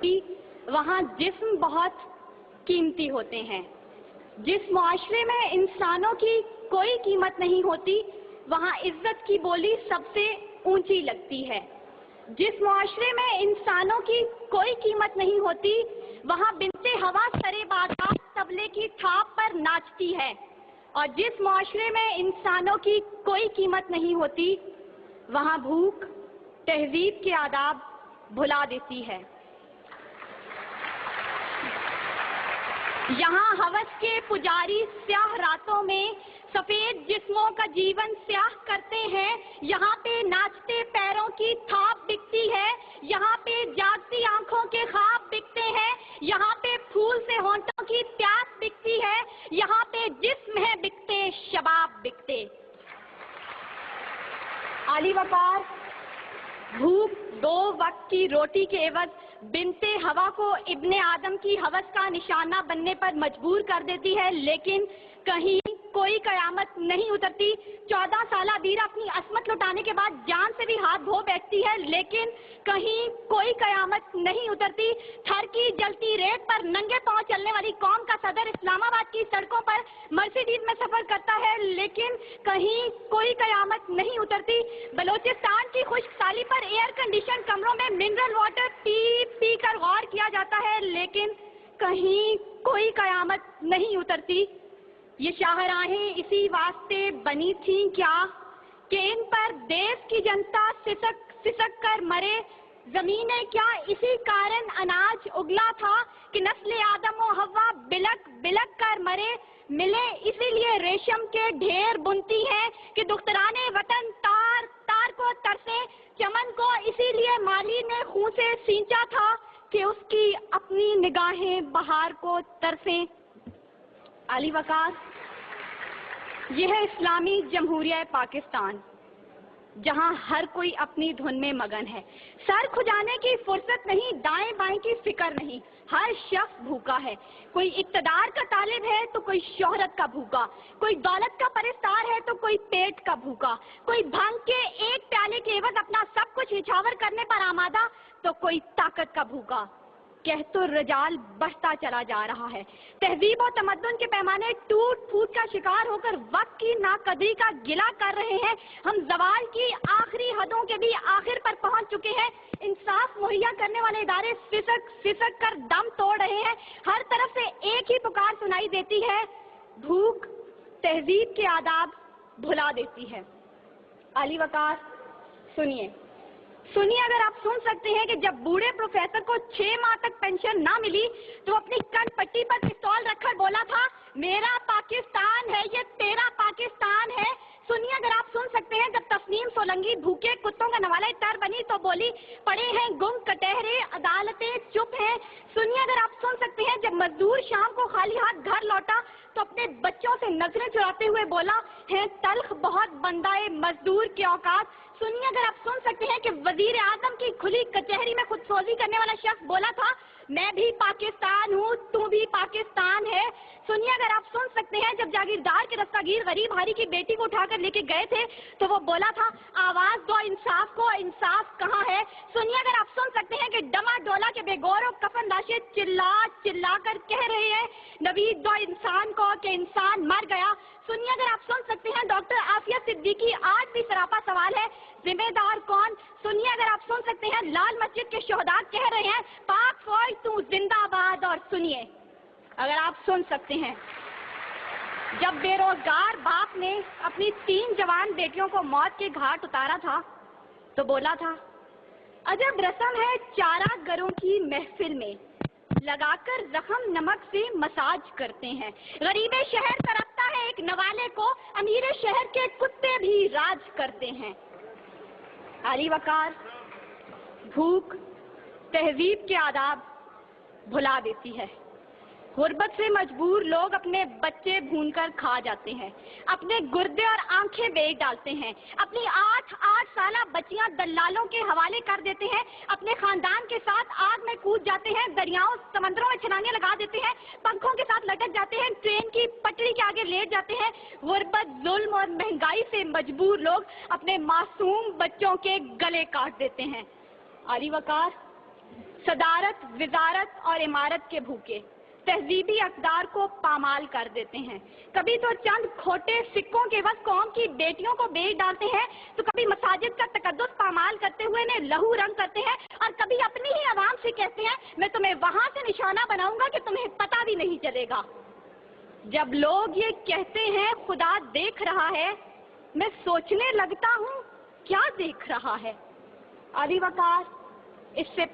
ہوتی وہاں جسم بہت قیمتی ہوتے ہیں۔ جس معاشرے میں انسانوں کی کوئی قیمت نہیں ہوتی وہاں عزت کی بولی سب سے اونچی لگتی ہے۔ جس معاشرے میں انسانوں کی کوئی قیمت نہیں ہوتی وہاں بنت ہوا سرے بازار طبلے کی تھاپ پر ناچتی ہے، اور جس معاشرے میں انسانوں کی کوئی قیمت نہیں ہوتی وہاں بھوک تہذیب کے آداب بھلا دیتی ہے۔ یہاں ہوس کے پجاری سیاہ راتوں میں سفید جسموں کا جیون سیاہ کرتے ہیں، یہاں پہ ناچتے پیروں کی تھاپ بکتی ہے، یہاں پہ جاگتی آنکھوں کے خواب بکتے ہیں، یہاں پہ پھول سے ہونٹوں کی پیاس بکتی ہے، یہاں پہ جسم ہے بکتے شباب بکتے۔ عالی وقار بھوک 2 وقت کی روٹی کے عوض بنت ہوا کو ابن آدم کی ہوس کا نشانہ بننے پر مجبور کر دیتی ہے، لیکن کہیں کوئی قیامت نہیں اترتی۔ 14 سالہ بیرا اپنی عصمت لٹانے کے بعد جان سے بھی ہاتھ دھو بیٹھتی ہے، لیکن کہیں کوئی قیامت نہیں اترتی۔ تھر کی جلتی ریت پر ننگے پاؤں چلنے والی قوم کا صدر اسلام آباد کی سڑکوں پر مرسیڈیز میں سفر کرتا ہے، لیکن کہیں کوئی قیامت نہیں اترتی۔ بلوچستان کی خشک سالی پر ایئر کنڈیشن کمروں میں منرل واٹر پی پی کر غور کیا جاتا ہے، لیکن کہیں کوئی قیامت نہیں اترتی۔ یہ شاہراہیں اسی واسطے بنی تھیں کیا کہ ان پر دیس کی جنتا سسک کر مرے؟ زمینیں کیا اسی کارن اناج اگلا تھا کہ نسل آدم و حوا بلک بلک کر مرے؟ ملے اسی لیے ریشم کے ڈھیر بنتی ہیں کہ دختران وطن تار تار کو ترسے، چمن کو اسی لیے مالی نے خون سے سینچا تھا کہ اس کی اپنی نگاہیں بہار کو ترسیں۔ عالی وقار یہ ہے اسلامی جمہوریہ پاکستان، جہاں ہر کوئی اپنی دھن میں مگن ہے، سر کھجانے کی فرصت نہیں، دائیں بائیں کی فکر نہیں، ہر شخص بھوکا ہے۔ کوئی اقتدار کا طالب ہے تو کوئی شہرت کا بھوکا، کوئی دولت کا پرستار ہے تو کوئی پیٹ کا بھوکا، کوئی بھنگ کے ایک پیالے کے عوض اپنا سب کچھ نچھاور کرنے پر آمادہ تو کوئی طاقت کا بھوکا۔ کہت الرجال بڑھتا چلا جا رہا ہے، تہذیب و تمدن کے پیمانے ٹوٹ پھوٹ کا شکار ہو کر وقت کی ناقدری کا گلہ کر رہے ہیں۔ ہم زوال کی آخری حدوں کے بھی آخر پر پہنچ چکے ہیں۔ انصاف مہیا کرنے والے ادارے سسک کر دم توڑ رہے ہیں۔ ہر طرف سے ایک ہی پکار سنائی دیتی ہے، بھوک تہذیب کے آداب بھلا دیتی ہے۔ عالی وقار سنیے، اگر آپ سن سکتے ہیں کہ جب بوڑھے پروفیسر کو 6 ماہ تک پینشن نہ ملی تو اپنی کن پٹی پر پستول رکھ کر بولا تھا، میرا پاکستان ہے یہ تیرا پاکستان ہے۔ سنیے، اگر آپ سن سکتے ہیں جب تسنیم سولنگی بھوکے کتوں کا نوالہ تر بنی تو بولی، پڑے ہیں گم کٹہرے عدالتیں چپ ہیں۔ سنیے، اگر آپ سن سکتے ہیں جب مزدور شام کو خالی ہاتھ گھر لوٹا تو اپنے بچوں سے نظریں چراتے ہوئے بولا، ہیں تلخ بہت بندہ مزدور کے اوقات۔ سنیے، اگر آپ سن سکتے ہیں کہ وزیر اعظم کی کھلی کچہری میں خود سوزی کرنے والا شخص بولا تھا، میں بھی پاکستان ہوں تو بھی پاکستان ہے۔ سنیے، اگر آپ سن سکتے ہیں جب جاگیردار کے دستگیر غریب ہاری کی بیٹی کو اٹھا کر لے کے گئے تھے تو وہ بولا تھا، آواز دو انصاف کو، انصاف کہاں ہے؟ سنیے، اگر آپ سن سکتے ہیں کہ ڈما ڈولا کے بے گور و کفن لاشیں چلا چلا کر کہہ رہے ہیں، نوید دو انسان کو کہ انسان مر گیا۔ سنیے، اگر آپ سن سکتے ہیں ڈاکٹر عافیہ صدیقی آج بھی سراپا سوال ہے، ذمہ دار کون؟ سنیے، اگر آپ سن سکتے ہیں لال مسجد کے شہداء کہہ رہے ہیں، پاک فوج تو زندہ باد۔ اور سنیے، اگر آپ سن سکتے ہیں جب بے روزگار باپ نے اپنی 3 جوان بیٹیوں کو موت کے گھاٹ اتارا تھا تو بولا تھا، عجب رسم ہے چارہ گروں کی محفل میں، لگا کر زخم نمک سے مساج کرتے ہیں، غریب شہر تڑپتا ہے ایک نوالے کو، امیر شہر کے کتے بھی راج کرتے ہیں۔ عالی وقار بھوک تہذیب کے آداب بھلا دیتی ہے۔ غربت سے مجبور لوگ اپنے بچے بھون کر کھا جاتے ہیں، اپنے گردے اور آنکھیں بیچ ڈالتے ہیں، اپنی 8 سالہ بچیاں دلالوں کے حوالے کر دیتے ہیں، اپنے خاندان کے ساتھ آگ میں کود جاتے ہیں، دریاؤں سمندروں میں چھلانگیں لگا دیتے ہیں، پنکھوں کے ساتھ لٹک جاتے ہیں، ٹرین کی پٹری کے آگے لیٹ جاتے ہیں۔ غربت، ظلم اور مہنگائی سے مجبور لوگ اپنے معصوم بچوں کے گلے کاٹ دیتے ہیں۔ عالی وقار صدارت، وزارت اور عمارت کے بھوکے تہذیبی اقدار کو پامال کر دیتے ہیں. کبھی تو چند کھوٹے سکوں کے بس قوم کی بیٹیوں کو بیچ ڈالتے ہیں، تو کبھی مساجد کا تقدس پامال کرتے ہوئے انہیں لہو رنگ کرتے ہیں، اور کبھی اپنی ہی عوام سے کہتے ہیں میں تمہیں وہاں سے نشانہ بناؤں گا کہ تمہیں پتہ بھی نہیں چلے گا. جب لوگ یہ کہتے ہیں خدا دیکھ رہا ہے، میں سوچنے لگتا ہوں کیا دیکھ رہا ہے. علی وقار، اس سے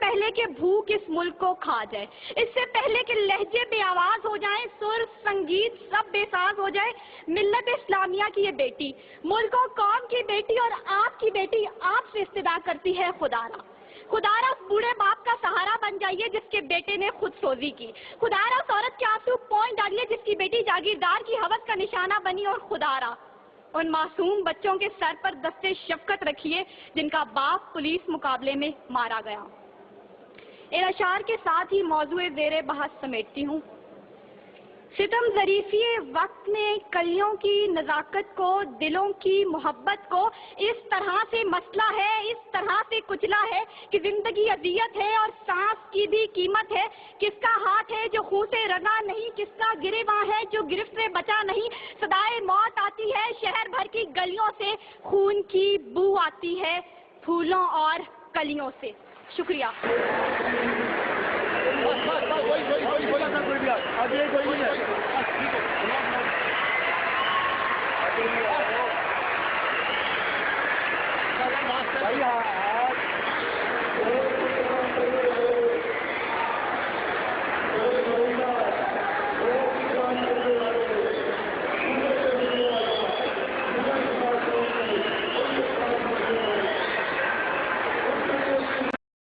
پہلے کہ بھوک اس ملک کو کھا جائے، اس سے پہلے کہ لہجے بے آواز ہو جائیں، سر سنگیت سب بے ساز ہو جائے، ملت اسلامیہ کی یہ بیٹی، ملک و قوم کی بیٹی اور آپ کی بیٹی آپ سے استدعا کرتی ہے خدارا اس بوڑھے باپ کا سہارا بن جائیے جس کے بیٹے نے خود سوزی کی. خدارا اس عورت کے آنسو پوئیں ڈالیے جس کی بیٹی جاگیردار کی ہوس کا نشانہ بنی. اور خدارا ان معصوم بچوں کے سر پر دستے شفقت رکھیے جن کا باپ پولیس مقابلے میں مارا گیا. ان اشعار کے ساتھ ہی موضوع زیر بحث سمیٹتی ہوں. ستم ظریفی وقت نے کلیوں کی نزاکت کو، دلوں کی محبت کو اس طرح سے مسئلہ ہے، اس طرح سے کچلا ہے کہ زندگی اذیت ہے اور سانس کی بھی قیمت ہے. کس کا ہاتھ ہے جو خون سے رنگا نہیں، کس کا گریباں ہے جو گرفت سے بچا نہیں. صدائے موت آتی ہے شہر بھر کی گلیوں سے، خون کی بو آتی ہے پھولوں اور کلیوں سے. شکریہ.